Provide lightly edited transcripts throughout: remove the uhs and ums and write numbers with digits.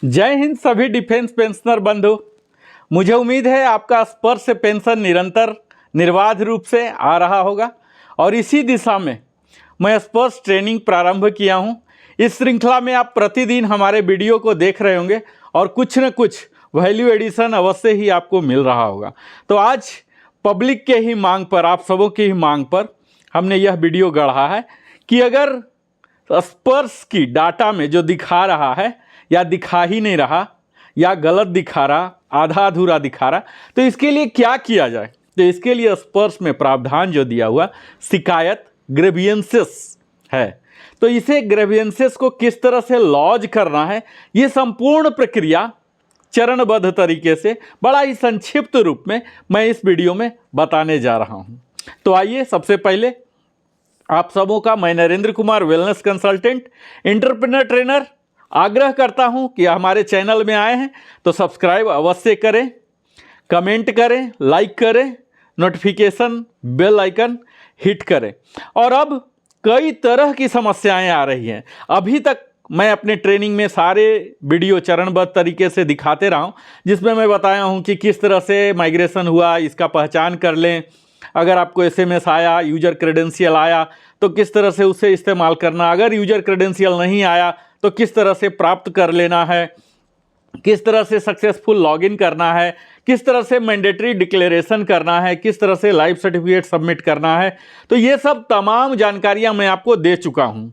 जय हिंद सभी defence pensioner बंधु। मुझे उम्मीद है आपका स्पर्श पेंशन निरंतर निर्बाध रूप से आ रहा होगा और इसी दिशा में मैं स्पर्श ट्रेनिंग प्रारंभ किया हूं। इस श्रृंखला में आप प्रतिदिन हमारे वीडियो को देख रहे होंगे और कुछ न कुछ वैल्यू एडिशन अवश्य ही आपको मिल रहा होगा। तो आज पब्लिक के ही मांग पर, आप सबों की ही मांग पर हमने यह वीडियो गढ़ा है कि अगर स्पर्श की डाटा में जो दिखा रहा है या दिखा ही नहीं रहा या गलत दिखा रहा, आधा अधूरा दिखा रहा, तो इसके लिए क्या किया जाए। तो इसके लिए स्पर्श में प्रावधान जो दिया हुआ शिकायत ग्रेवियंसेस है, तो इसे ग्रेवियंसेस को किस तरह से लॉज करना है, ये संपूर्ण प्रक्रिया चरणबद्ध तरीके से बड़ा ही संक्षिप्त रूप में मैं इस वीडियो में बताने जा रहा हूं। तो आइए, सबसे पहले आप सबों का मैं Narendra Kumar wellness consultant, entrepreneur trainer, आग्रह करता हूं कि हमारे चैनल में आए हैं तो सब्सक्राइब अवश्य करें, कमेंट करें, लाइक करें, नोटिफिकेशन बेल आइकन हिट करें। और अब कई तरह की समस्याएं आ रही हैं। अभी तक मैं अपने ट्रेनिंग में सारे वीडियो चरणबद्ध तरीके से दिखाते रहा हूं, जिसमें मैं बताया हूं कि किस तरह से माइग्रेशन हुआ, इसका पहचान कर लें। अगर आपको एसएमएस आया, यूजर क्रेडेंशियल आया, तो किस तरह से उसे इस्तेमाल करना। अगर यूजर क्रेडेंशियल नहीं आया तो किस तरह से प्राप्त कर लेना है, किस तरह से सक्सेसफुल लॉगिन करना है, किस तरह से मैंडेटरी डिक्लेरेशन करना है, किस तरह से लाइव सर्टिफिकेट सबमिट करना है। तो ये सब तमाम जानकारियां मैं आपको दे चुका हूं।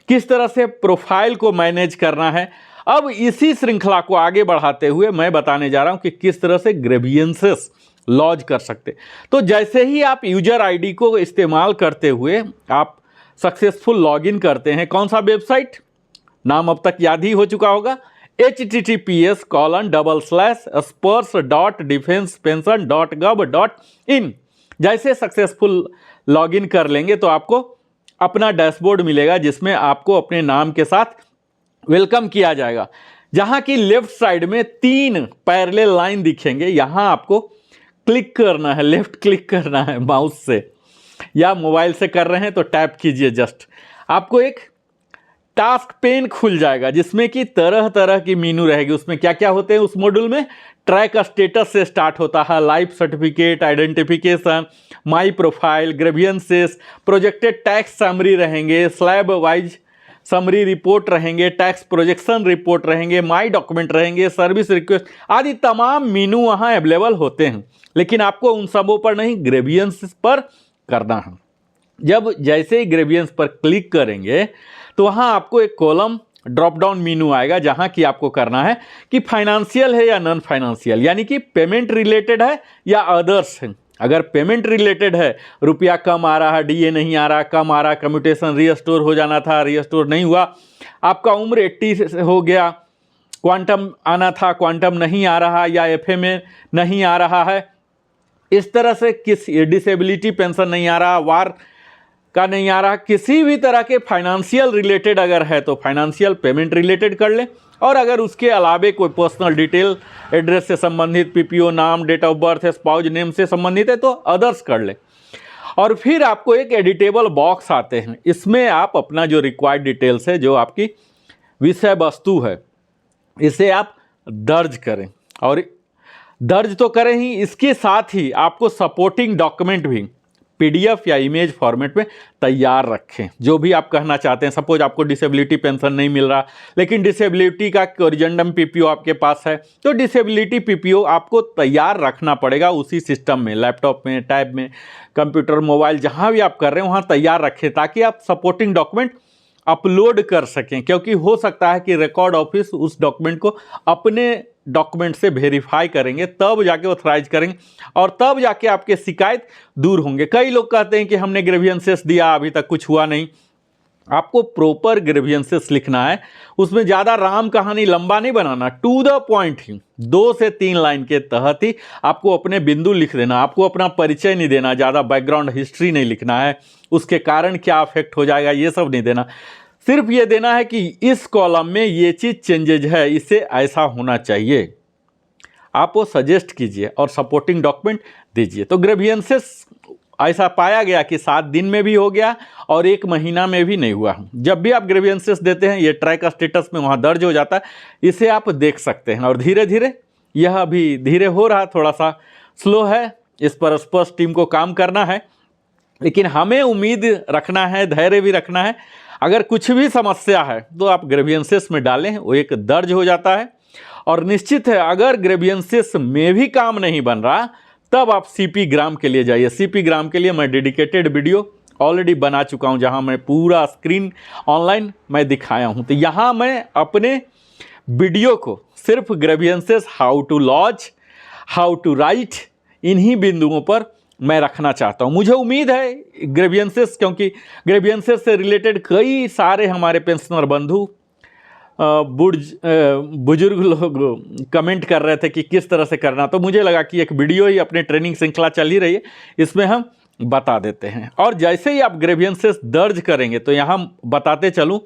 किस तरह से प्रोफाइल को मैनेज करना है। अब इसी श्रृंखला को आगे बढ़ाते हुए मैं बताने जा रहा हूं कि किस तरह से ग्रेवियंसेस लॉज कर सकते। तो जैसे ही आप यूजर आईडी को इस्तेमाल करते हुए आप सक्सेसफुल लॉगिन करते हैं, कौन सा वेबसाइट, नाम अब तक याद ही हो चुका होगा, https://spurs.defensepension.gov.in। जैसे सक्सेसफुल लॉगिन कर लेंगे तो आपको अपना डैशबोर्ड मिलेगा, जिसमें आपको अपने नाम के साथ वेलकम किया जाएगा। जहां की लेफ्ट साइड में 3 पैरेलल लाइन दिखेंगे, यहां आपको क्लिक करना है, लेफ्ट क्लिक करना है माउस से, या मोबाइल से कर रहे हैं तो टैप कीजिए जस्ट। आपको एक टास्क पेन खुल जाएगा जिसमें कि तरह तरह की मेनू रहेगी। उसमें क्या क्या होते हैं उस मॉड्यूल में, ट्रैक स्टेटस से स्टार्ट होता है, life certificate, identification, my profile, grievances, projected tax summary रहेंगे, स्लैब वाइज समरी रिपोर्ट रहेंगे, टैक्स प्रोजेक्शन रिपोर्ट रहेंगे, माई डॉक्यूमेंट रहेंगे, सर्विस रिक्वेस्ट आदि तमाम मेनू वहाँ अवेलेबल होते हैं। लेकिन आपको उन सबों पर नहीं, ग्रेवियंस पर करना है। जब जैसे ही ग्रेवियंस पर क्लिक करेंगे तो वहाँ आपको एक कॉलम ड्रॉप डाउन मेनू आएगा, जहाँ की आपको करना है कि फाइनेंशियल है या नॉन फाइनेंशियल, यानी कि पेमेंट रिलेटेड है या अदर्स है। अगर पेमेंट रिलेटेड है, रुपया कम आ रहा है, डीए नहीं आ रहा, कम आ रहा, कम्यूटेशन रीस्टोर हो जाना था, रीस्टोर नहीं हुआ, आपका उम्र 80 हो गया, क्वांटम आना था, क्वांटम नहीं आ रहा, या एफएमए नहीं आ रहा है, इस तरह से किस डिसेबिलिटी पेंशन नहीं आ रहा, वार का नहीं आ रहा, किसी भी तरह के फाइनेंशियल रिलेटेड अगर है तो फाइनेंशियल पेमेंट रिलेटेड कर ले। और अगर उसके अलावे कोई पर्सनल डिटेल, एड्रेस से संबंधित, पीपीओ नाम, date of birth, spouse name से संबंधित है तो अदर्स कर ले। और फिर आपको एक एडिटेबल बॉक्स आते हैं, इसमें आप अपना जो रिक्वायर्ड डिटेल्स है, जो आपकी विषय वस्तु है, इसे आप दर्ज करें। और दर्ज तो करें ही, इसके साथ ही आपको सपोर्टिंग डॉक्यूमेंट भी पीडीएफ या इमेज फॉर्मेट में तैयार रखें, जो भी आप कहना चाहते हैं। सपोज आपको डिसेबिलिटी पेंशन नहीं मिल रहा, लेकिन डिसेबिलिटी का कोरिजेंडम पीपीओ आपके पास है, तो डिसेबिलिटी पीपीओ आपको तैयार रखना पड़ेगा उसी सिस्टम में, लैपटॉप में, टैब में, कंप्यूटर, मोबाइल, जहां भी आप कर रहे हैं वहां तैयार रखें, ताकि आप सपोर्टिंग डॉक्यूमेंट अपलोड कर सकें। क्योंकि हो सकता है कि रिकॉर्ड ऑफिस उस डॉक्यूमेंट को अपने डॉक्यूमेंट से वेरीफाई करेंगे, तब जाके ऑथराइज करेंगे और तब जाके आपके शिकायत दूर होंगे। कई लोग कहते हैं कि हमने ग्रेवियंसेस दिया, अभी तक कुछ हुआ नहीं। आपको प्रॉपर ग्रेवियंसेस लिखना है, उसमें ज़्यादा राम कहानी लंबा नहीं बनाना, टू द पॉइंट ही 2 से 3 लाइन के तहत ही आपको अपने बिंदु लिख देना। आपको अपना परिचय नहीं देना, ज़्यादा बैकग्राउंड हिस्ट्री नहीं लिखना है, उसके कारण क्या अफेक्ट हो जाएगा ये सब नहीं देना। सिर्फ ये देना है कि इस कॉलम में ये चीज़ चेंजेज है, इसे ऐसा होना चाहिए, आप वो सजेस्ट कीजिए और सपोर्टिंग डॉक्यूमेंट दीजिए। तो ग्रेवियंसेस ऐसा पाया गया कि 7 दिन में भी हो गया और 1 महीना में भी नहीं हुआ। जब भी आप ग्रीवियंसेस देते हैं ये ट्रैक स्टेटस में वहाँ दर्ज हो जाता है, इसे आप देख सकते हैं। और धीरे धीरे यह अभी धीरे हो रहा, थोड़ा सा स्लो है, इस पर स्पष्ट टीम को काम करना है, लेकिन हमें उम्मीद रखना है, धैर्य भी रखना है। अगर कुछ भी समस्या है तो आप ग्रीवियंसेस में डालें, वो एक दर्ज हो जाता है। और निश्चित है अगर ग्रीवियंसेस में भी काम नहीं बन रहा तब आप सीपी ग्राम के लिए जाइए। सीपी ग्राम के लिए मैं डेडिकेटेड वीडियो ऑलरेडी बना चुका हूं, जहां मैं पूरा स्क्रीन ऑनलाइन मैं दिखाया हूं। तो यहां मैं अपने वीडियो को सिर्फ grievances, how to lodge, how to write, इन्हीं बिंदुओं पर मैं रखना चाहता हूं। मुझे उम्मीद है ग्रीवियंसेस, क्योंकि ग्रीवियंसेस से रिलेटेड कई सारे हमारे पेंशनर बंधु बुजुर्ग लोग कमेंट कर रहे थे कि किस तरह से करना, तो मुझे लगा कि एक वीडियो ही, अपने ट्रेनिंग श्रृंखला चल ही रही है, इसमें हम बता देते हैं। और जैसे ही आप ग्रीवियंसेस दर्ज करेंगे तो यहाँ बताते चलूँ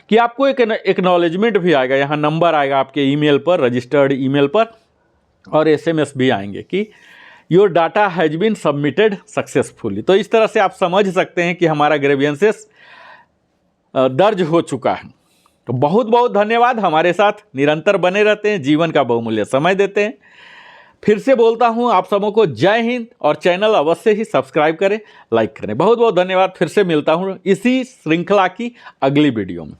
कि आपको एक एक्नॉलेजमेंट भी आएगा, यहाँ नंबर आएगा आपके ईमेल पर, रजिस्टर्ड ईमेल पर, और SMS भी आएंगे कि your data has been submitted successfully. तो इस तरह से आप समझ सकते हैं कि हमारा ग्रीवियंसेस दर्ज हो चुका है। तो बहुत बहुत धन्यवाद, हमारे साथ निरंतर बने रहते हैं, जीवन का बहुमूल्य समय देते हैं। फिर से बोलता हूं आप सबों को जय हिंद, और चैनल अवश्य ही सब्सक्राइब करें, लाइक करें। बहुत बहुत धन्यवाद। फिर से मिलता हूं इसी श्रृंखला की अगली वीडियो में।